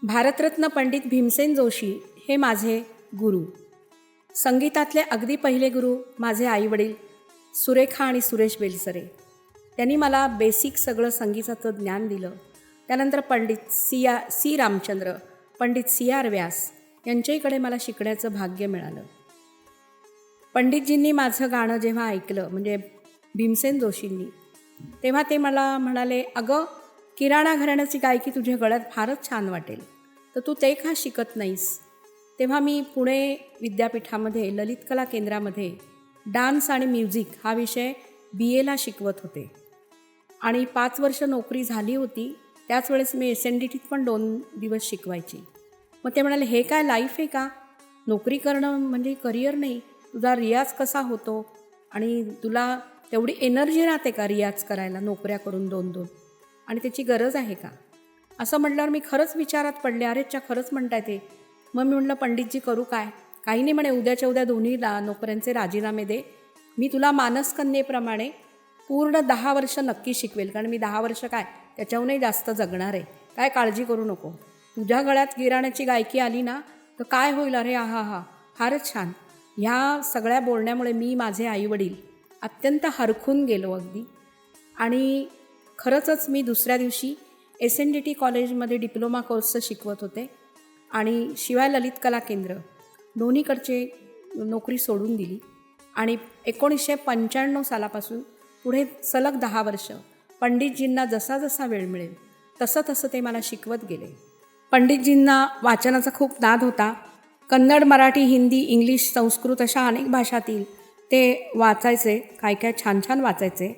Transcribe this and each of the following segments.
भारतरत्न पंडित भीमसेन जोशी हे माझे गुरु. संगीतातले अगदी पहिले गुरु माझे आईवडील सुरेखा आणि सुरेश बेलसरे. त्यांनी मला बेसिक सगळं संगीताचं ज्ञान दिलं. त्यानंतर पंडित सी रामचंद्र, पंडित CR व्यास यांच्याकडे मला शिकण्याचं भाग्य मिळालं. पंडितजींनी माझं गाणं जेव्हा ऐकलं, म्हणजे भीमसेन जोशींनी, तेव्हा ते मला म्हणाले, अगं किराणा घराण्याची गायकी तुझ्या गळ्यात फारच छान वाटेल, तर तू ते का शिकत नाहीस. तेव्हा मी पुणे विद्यापीठामध्ये ललित कला केंद्रामध्ये डान्स आणि म्युझिक हा विषय BAला शिकवत होते आणि 5 वर्ष नोकरी झाली होती. त्याच वेळेस मी SNDTत पण 2 दिवस शिकवायची. मग ते म्हणाले, हे काय लाईफ आहे का? नोकरी करणं म्हणजे करिअर नाही. तुझा रियाज कसा होतो आणि तुला तेवढी एनर्जी राहते का रियाज करायला नोकऱ्या करून 2-2, आणि त्याची गरज आहे का? असं म्हटल्यावर मी खरंच विचारात पडले. अरेच्या, खरंच म्हणताय ते. मग मी म्हटलं, पंडितजी करू काय? काही नाही म्हणे, उद्याच्या उद्या दोन्ही नोकऱ्यांचे राजीनामे दे. मी तुला मानसकन्येप्रमाणे पूर्ण 10 वर्ष नक्की शिकवेल, कारण मी 10 वर्ष काय त्याच्याहूनही जास्त जगणार आहे. काय काळजी करू नको. तुझ्या गळ्यात किराण्याची गायकी आली ना तर काय होईल. अरे हा फारच छान. ह्या सगळ्या बोलण्यामुळे मी, माझे आईवडील अत्यंत हरखून गेलो अगदी. आणि खरंच मी दुसऱ्या दिवशी SNDT कॉलेजमध्ये डिप्लोमा कोर्सचं शिकवत होते आणि शिवाय ललित कला केंद्र दोन्हीकडचे नोकरी सोडून दिली. आणि 1995 सालापासून पुढे सलग 10 वर्ष पंडितजींना जसा जसा वेळ मिळेल तसं तसं ते मला शिकवत गेले. पंडितजींना वाचनाचा खूप नाद होता. कन्नड, मराठी, हिंदी, इंग्लिश, संस्कृत अशा अनेक भाषातील ते वाचायचे. काय काय छान छान वाचायचे.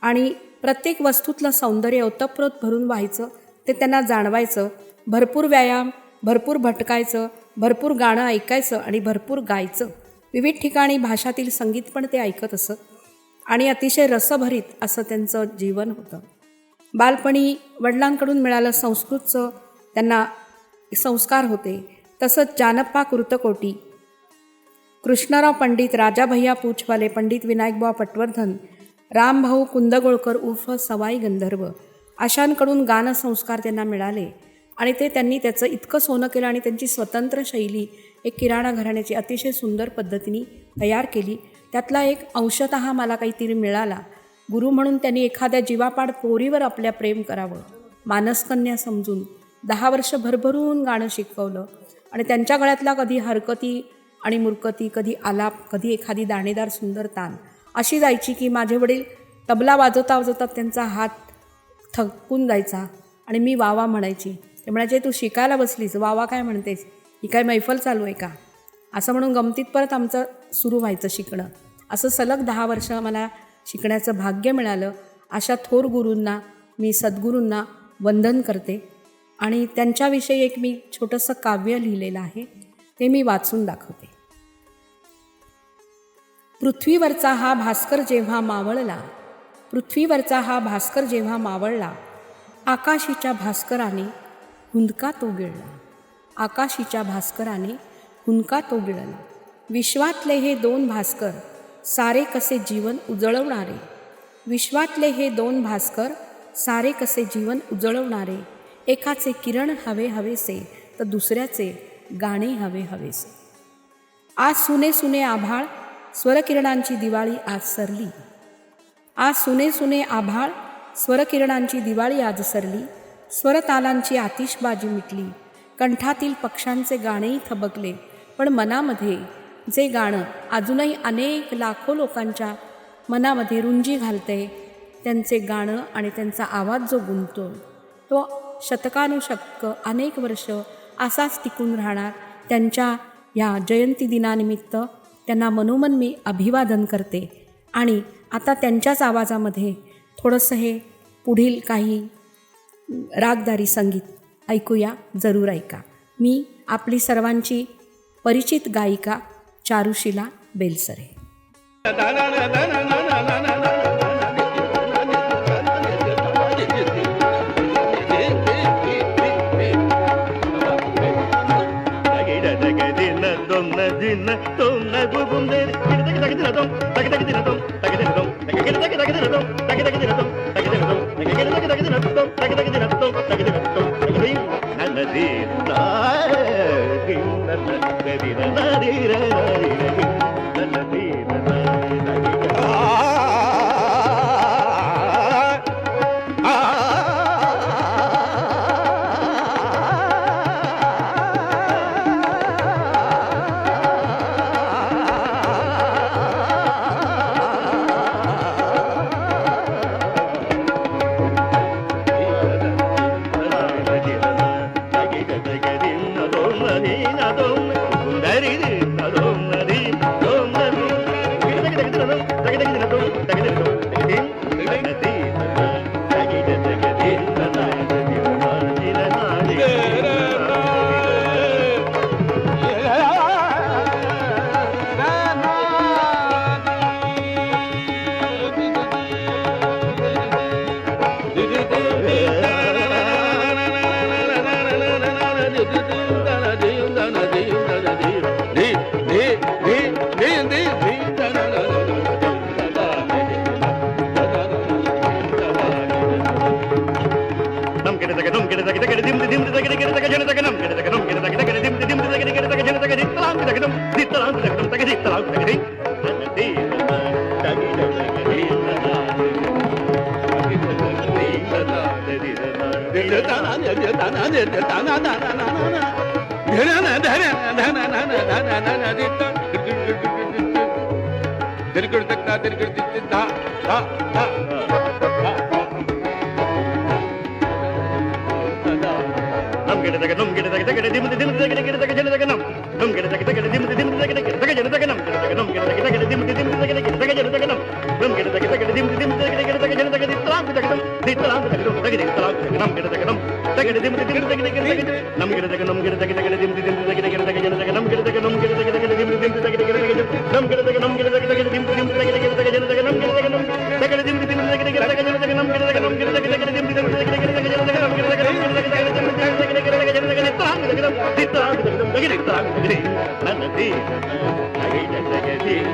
आणि प्रत्येक वस्तूतलं सौंदर्य ओतप्रोत भरून व्हायचं ते त्यांना जाणवायचं. भरपूर व्यायाम, भरपूर भटकायचं, भरपूर गाणं ऐकायचं आणि भरपूर गायचं. विविध ठिकाणी भाषातील संगीत पण ते ऐकत असत आणि अतिशय रसभरीत असं त्यांचं जीवन होतं. बालपणी वडिलांकडून मिळालं संस्कृतचं त्यांना संस्कार होते. तसंच जानप्पा कुर्तकोटी, कृष्णराव पंडित, राजाभैया पूछवाले, पंडित विनायकबुवा पटवर्धन, रामभाऊ कुंदगोळकर उर्फ सवाई गंधर्व अशांकडून गानसंस्कार त्यांना मिळाले. आणि त्यांनी त्याचं इतकं सोनं केलं आणि त्यांची स्वतंत्र शैली एक किराणा घराण्याची अतिशय सुंदर पद्धतीने तयार केली. त्यातला एक अंशतः मला काहीतरी मिळाला. गुरु म्हणून त्यांनी एखाद्या जीवापाड पोरीवर आपल्या प्रेम करावं, मानसकन्या समजून 10 वर्ष भरभरून गाणं शिकवलं. आणि त्यांच्या गळ्यातला कधी हरकती आणि मुरकती, कधी आलाप, कधी एखादी दाणेदार सुंदर तान अशी जायची की माझे वडील तबला वाजवता वाजवता त्यांचा हात थकून जायचा आणि मी वावा म्हणायची. ते म्हणायचे, तू शिकायला बसलीस, वावा काय म्हणतेस, ही काय मैफल चालू आहे का? असं म्हणून गमतीत परत आमचं सुरू व्हायचं शिकणं. असं सलग 10 वर्ष मला शिकण्याचं भाग्य मिळालं. अशा थोर गुरूंना मी, सद्गुरूंना वंदन करते. आणि त्यांच्याविषयी एक मी छोटंसं काव्य लिहिलेलं आहे, ते मी वाचून दाखवते. पृथ्वीवरचा हा भास्कर जेव्हा मावळला, पृथ्वीवरचा हा भास्कर जेव्हा मावळला, आकाशीच्या भास्कराने हुंदका तो गिळला, आकाशीच्या भास्कराने हुंदका तो गिळला. विश्वातले हे 2 भास्कर सारे कसे जीवन उजळवणारे, विश्वातले हे 2 भास्कर सारे कसे जीवन उजळवणारे. एकाचे किरण हवे हवेसे तर दुसऱ्याचे गाणे हवे हवेसे. आज सुने सुने आभाळ, स्वरकिरणांची दिवाळी आज सरली. आज सुने सुने आभाळ, स्वरकिरणांची दिवाळी आज सरली. स्वरतालांची आतिषबाजी मिटली, कंठातील पक्ष्यांचे गाणेही थबकले. पण मनामध्ये जे गाणं अजूनही अनेक लाखो लोकांच्या मनामध्ये रुंजी घालते, त्यांचे गाणं आणि त्यांचा आवाज जो गुंततो तो शतकानुशतक अनेक वर्ष असाच टिकून राहणार. त्यांच्या या जयंती दिनानिमित्त त्यांना मनोमन मी अभिवादन करते. आणि आता त्यांच्याच आवाजामध्ये थोडंसं हे पुढील काही रागदारी संगीत ऐकूया. जरूर ऐका. मी आपली सर्वांची परिचित गायिका चारुशीला बेलसरे. Nalladina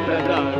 Nadi